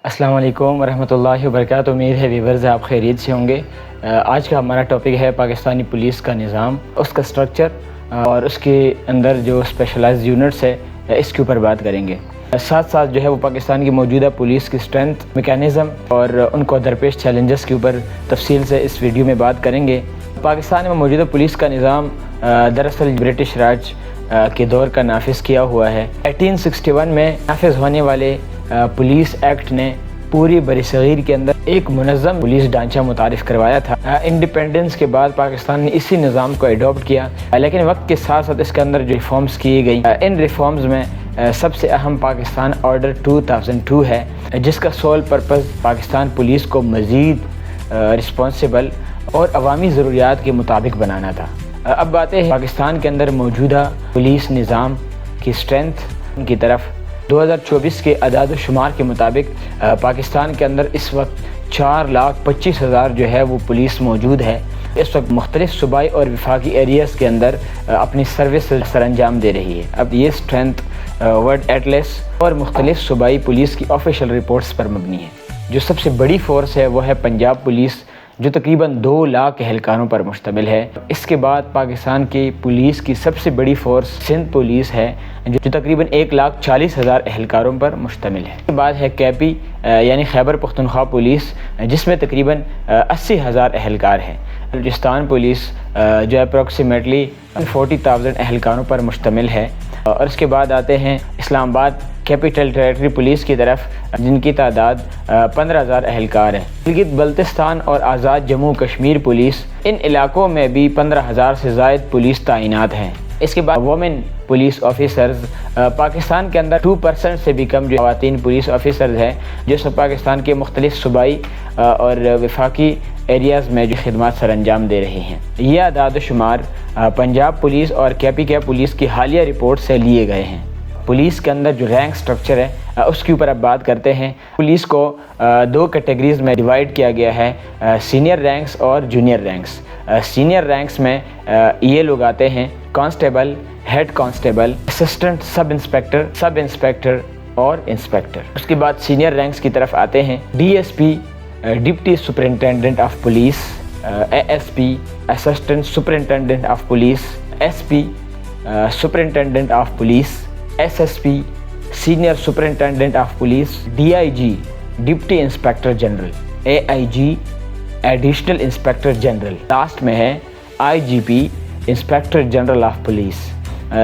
अस्सलाम वालेकुम वरहमतुल्लाहि वबरकातुहू। उम्मीद है व्यूअर्स आप खैरियत से होंगे। आज का हमारा टॉपिक है पाकिस्तानी पुलिस का निज़ाम, उसका स्ट्रक्चर और उसके अंदर जो स्पेशलाइज्ड यूनिट्स है इसके ऊपर बात करेंगे। साथ साथ जो है वो पाकिस्तान की मौजूदा पुलिस की स्ट्रेंथ, मैकेनिज़्म और उनको दरपेश चैलेंजेस के ऊपर तफसील से इस वीडियो में बात करेंगे। पाकिस्तान में मौजूदा पुलिस का निज़ाम दरअसल ब्रिटिश राज के दौर का नाफिज किया हुआ है। 1861 में नाफिज होने वाले पुलिस एक्ट ने पूरी बरसगीर के अंदर एक मुनज़्ज़म पुलिस ढांचा मुतारिफ़ करवाया था। इंडिपेंडेंस के बाद पाकिस्तान ने इसी निज़ाम को एडॉप्ट किया, लेकिन वक्त के साथ साथ इसके अंदर जो रिफॉर्म्स किए गई, इन रिफॉर्म्स में सबसे अहम पाकिस्तान ऑर्डर 2002 है, जिसका सोल पर्पज़ पाकिस्तान पुलिस को मज़ीद रिस्पॉन्सिबल और अवामी ज़रूरियात के मुताबिक बनाना था। अब बातें हैं पाकिस्तान के अंदर मौजूदा पुलिस निज़ाम की स्ट्रेंथ की तरफ। 2024 के अदाद शुमार के मुताबिक पाकिस्तान के अंदर इस वक्त 4,25,000 जो है वो पुलिस मौजूद है। इस वक्त मुख्तलिफ सूबाई और वफाकी एरियाज़ के अंदर अपनी सर्विस सर अंजाम दे रही है। अब ये स्ट्रेंथ वर्ल्ड एटलस और मुख्तलिफ सूबाई पुलिस की ऑफिशियल रिपोर्ट्स पर मबनी है। जो सबसे बड़ी फोर्स है वो है पंजाब पुलिस, जो तकरीबन 2 लाख एहलकारों पर मुश्तमिल है। इसके बाद पाकिस्तान की पुलिस की सबसे बड़ी फोर्स सिंध पुलिस है, जो तकरीबन 1,40,000 एहलकारों पर मुश्तमिल है। इसके बाद है कैपी यानी खैबर पख्तूनख्वा पुलिस, जिसमें तकरीबन 80,000 एहलकार हैं। बलूचिस्तान पुलिस जो अप्रॉक्सीमेटली 40,000 एहलकारों पर मुश्तमिल है। और इसके बाद आते हैं इस्लामाबाद कैपिटल टेरेटरी पुलिस की तरफ, जिनकी तादाद 15,000 एहलकार है। गिलगित बल्तिस्तान और आज़ाद जम्मू कश्मीर पुलिस, इन इलाकों में भी 15,000 से ज़ायद पुलिस तैनात हैं। इसके बाद वोमेन पुलिस ऑफिसर्स, पाकिस्तान के अंदर 2% से भी कम जो ख़वातीन पुलिस ऑफिसर्स हैं, जो पाकिस्तान के मुख्तलिफ सूबाई और वफाकी एरियाज़ में जो खिदमत सर अंजाम दे रही हैं। ये अदाद शुमार पंजाब पुलिस और के पुलिस की हालिया रिपोर्ट से लिए गए हैं। पुलिस के अंदर जो रैंक स्ट्रक्चर है उसके ऊपर अब बात करते हैं। पुलिस को 2 कैटेगरीज़ में डिवाइड किया गया है, सीनियर रैंक्स और जूनियर रैंक्स। सीनियर रैंक्स में ये लोग आते हैं constable, head constable, assistant sub inspector और इंस्पेक्टर। उसके बाद सीनियर रैंक्स की तरफ आते हैं DSP, deputy superintendent of police, ASP, assistant superintendent of police, SP, superintendent of police, SSP, senior superintendent of police, DIG, deputy inspector general, AIG, additional inspector general. Last में है IGP, inspector general of police.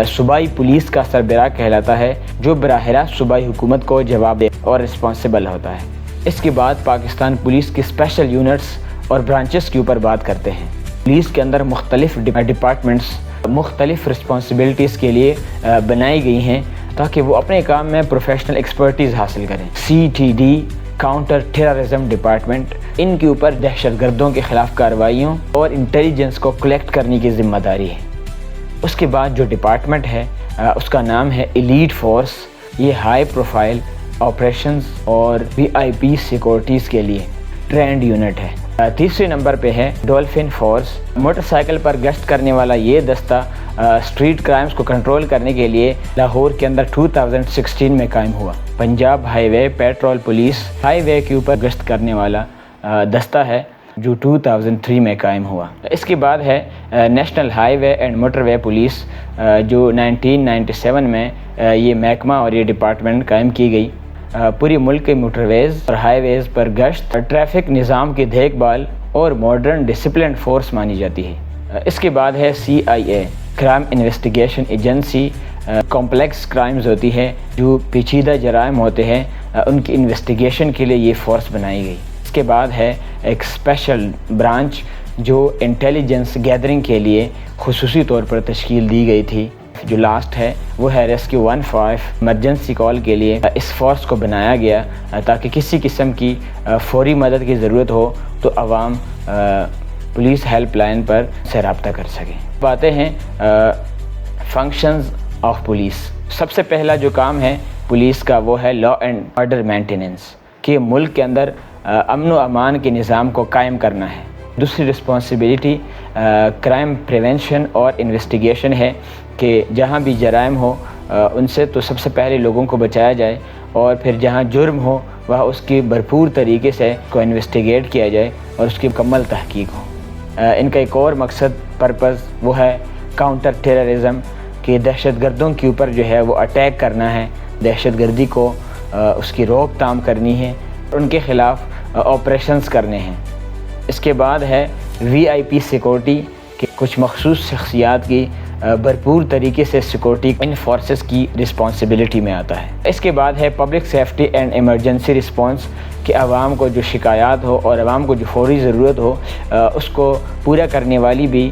सूबाई police का सरबराह कहलाता है, जो बराह रास्त सूबाई हुकूमत को जवाब दे और रिस्पॉन्सिबल होता है। इसके बाद पाकिस्तान पुलिस की स्पेशल यूनिट्स और ब्रांचेस के ऊपर बात करते हैं। पुलिस के अंदर मुख्तलिफ डिपार्टमेंट्स मुख्तलिफ रिस्पॉन्सिबिलिटीज़ के लिए बनाई गई हैं, ताकि वो अपने काम में प्रोफेशनल एक्सपर्टीज़ हासिल करें। CTD काउंटर टेररिज्म डिपार्टमेंट, इनके ऊपर दहशतगर्दों के ख़िलाफ़ कार्रवाइयों और इंटेलिजेंस को कलेक्ट करने की ज़िम्मेदारी है। उसके बाद जो डिपार्टमेंट है उसका नाम है एलीट फोर्स। ये हाई प्रोफाइल ऑपरेशंस और VIP सिक्योरिटीज़ के लिए ट्रेंड यूनिट है। तीसरे नंबर पे है डॉल्फिन फोर्स। मोटरसाइकिल पर गश्त करने वाला ये दस्ता स्ट्रीट क्राइम्स को कंट्रोल करने के लिए लाहौर के अंदर 2016 में कायम हुआ। Punjab highway petrol police highway के ऊपर गश्त करने वाला दस्ता है, जो 2003 में कायम हुआ। इसके बाद है national highway and motorway police, जो 1997 में ये महकमा और ये डिपार्टमेंट कायम की गई। पूरी मुल्क के मोटरवेज़ और हाईवेज़ पर गश्त, ट्रैफिक निज़ाम की देखभाल और मॉडर्न डिसिप्लिन फोर्स मानी जाती है। इसके बाद है CIA, crime investigation agency. Complex crimes होती है, जो पेचीदा जराइम होते हैं, उनकी इन्वेस्टिगेशन के लिए ये फोर्स बनाई गई। इसके बाद है एक स्पेशल ब्रांच, जो इंटेलिजेंस गैदरिंग के लिए खुसूसी तौर पर तश्कील दी गई थी। जो लास्ट है वो है रेस्क्यू 15 इमरजेंसी कॉल के लिए इस फोर्स को बनाया गया, ताकि किसी किस्म की फौरी मदद की ज़रूरत हो तो आवाम पुलिस हेल्पलाइन पर से रब्ता कर सकें। बातें हैं फंक्शंस ऑफ पुलिस। सबसे पहला जो काम है पुलिस का वो है लॉ एंड ऑर्डर मेंटेनेंस, कि मुल्क के अंदर अमन व अमान के निज़ाम को कायम करना है। दूसरी रिस्पॉन्सिबिलिटी क्राइम प्रिवेंशन और इन्वेस्टिगेशन है, कि जहाँ भी जराइम हो उनसे तो सबसे पहले लोगों को बचाया जाए اور پھر جہاں جرم ہو وہاں اس کی بھرپور طریقے سے کو انویسٹیگیٹ کیا جائے اور اس کی مکمل تحقیق ہو۔ ان کا ایک اور مقصد پرپز وہ ہے کاؤنٹر ٹیررزم، کہ دہشت گردوں کے اوپر جو ہے وہ اٹیک کرنا ہے، دہشت گردی کو اس کی روک تھام کرنی ہے، ان کے خلاف آپریشنز کرنے ہیں۔ اس کے بعد ہے VIP سیکورٹی، کہ کچھ مخصوص شخصیات کی بھرپور طریقے سے سیکورٹی ان فورسز کی رسپانسبلٹی میں آتا ہے۔ اس کے بعد ہے public safety and emergency response, کہ عوام کو جو شکایات ہو اور عوام کو جو فوری ضرورت ہو اس کو پورا کرنے والی بھی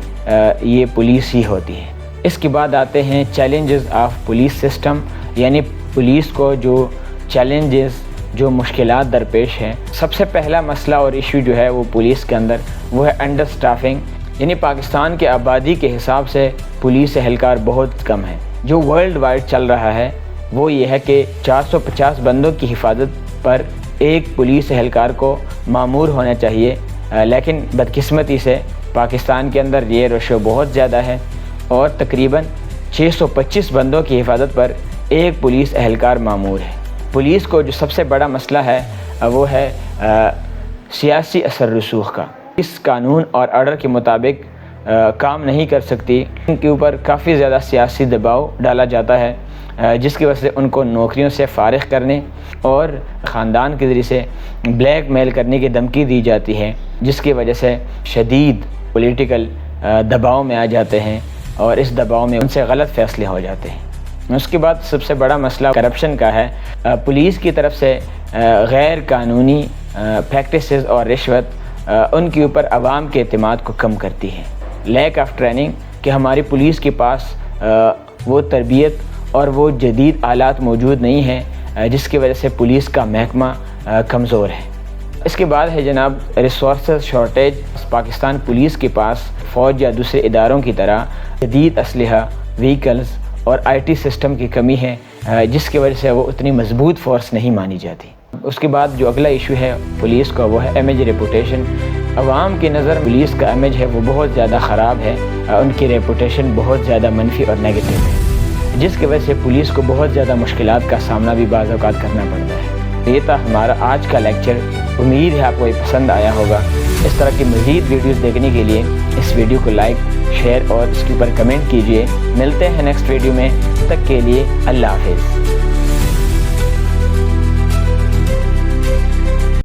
یہ پولیس ہی ہوتی ہے۔ اس کے بعد آتے ہیں چیلنجز آف پولیس سسٹم، یعنی پولیس کو جو چیلنجز، جو مشکلات درپیش ہیں۔ سب سے پہلا مسئلہ اور ایشو جو ہے وہ پولیس کے اندر وہ ہے انڈر سٹافنگ، یعنی پاکستان کے آبادی کے حساب سے پولیس اہلکار بہت کم ہیں۔ جو ورلڈ وائڈ چل رہا ہے وہ یہ ہے کہ 450 بندوں کی حفاظت پر ایک پولیس اہلکار کو مامور ہونا چاہیے، لیکن بدقسمتی سے پاکستان کے اندر یہ ریشو بہت زیادہ ہے اور تقریباً 625 بندوں کی حفاظت پر ایک پولیس اہلکار مامور ہے۔ پولیس کو جو سب سے بڑا مسئلہ ہے وہ ہے سیاسی اثر رسوخ کا۔ اس قانون اور آرڈر کے مطابق کام نہیں کر سکتی، ان کے اوپر کافی زیادہ سیاسی دباؤ ڈالا جاتا ہے، جس کی وجہ سے ان کو نوکریوں سے فارغ کرنے اور خاندان کے ذریعے سے بلیک میل کرنے کی دھمکی دی جاتی ہے، جس کی وجہ سے شدید پولیٹیکل دباؤ میں آ جاتے ہیں اور اس دباؤ میں ان سے غلط فیصلے ہو جاتے ہیں۔ اس کے بعد سب سے بڑا مسئلہ کرپشن کا ہے۔ پولیس کی طرف سے غیر قانونی پریکٹسز اور رشوت ان کے اوپر عوام کے اعتماد کو کم کرتی ہے۔ لیک آف ٹریننگ، کہ ہماری پولیس کے پاس وہ تربیت اور وہ جدید آلات موجود نہیں ہیں، جس کی وجہ سے پولیس کا محکمہ کمزور ہے۔ اس کے بعد ہے جناب ریسورسز شارٹیج۔ پاکستان پولیس کے پاس فوج یا دوسرے اداروں کی طرح جدید اسلحہ، وہیکلز اور IT سسٹم کی کمی ہے، جس کی وجہ سے وہ اتنی مضبوط فورس نہیں مانی جاتی۔ اس کے بعد جو اگلا ایشو ہے پولیس کا وہ ہے امیج ریپوٹیشن۔ عوام کی نظر پولیس کا امیج ہے وہ بہت زیادہ خراب ہے، ان کی ریپوٹیشن بہت زیادہ منفی اور نیگیٹو ہے، جس کی وجہ سے پولیس کو بہت زیادہ مشکلات کا سامنا بھی بعض اوقات کرنا پڑتا ہے۔ یہ تھا ہمارا آج کا لیکچر، امید ہے آپ کو یہ پسند آیا ہوگا۔ اس طرح کی مزید ویڈیوز دیکھنے کے لیے اس ویڈیو کو لائک، شیئر اور اس کے اوپر کمنٹ کیجیے۔ ملتے ہیں نیکسٹ ویڈیو میں، تب تک کے لیے اللہ حافظ۔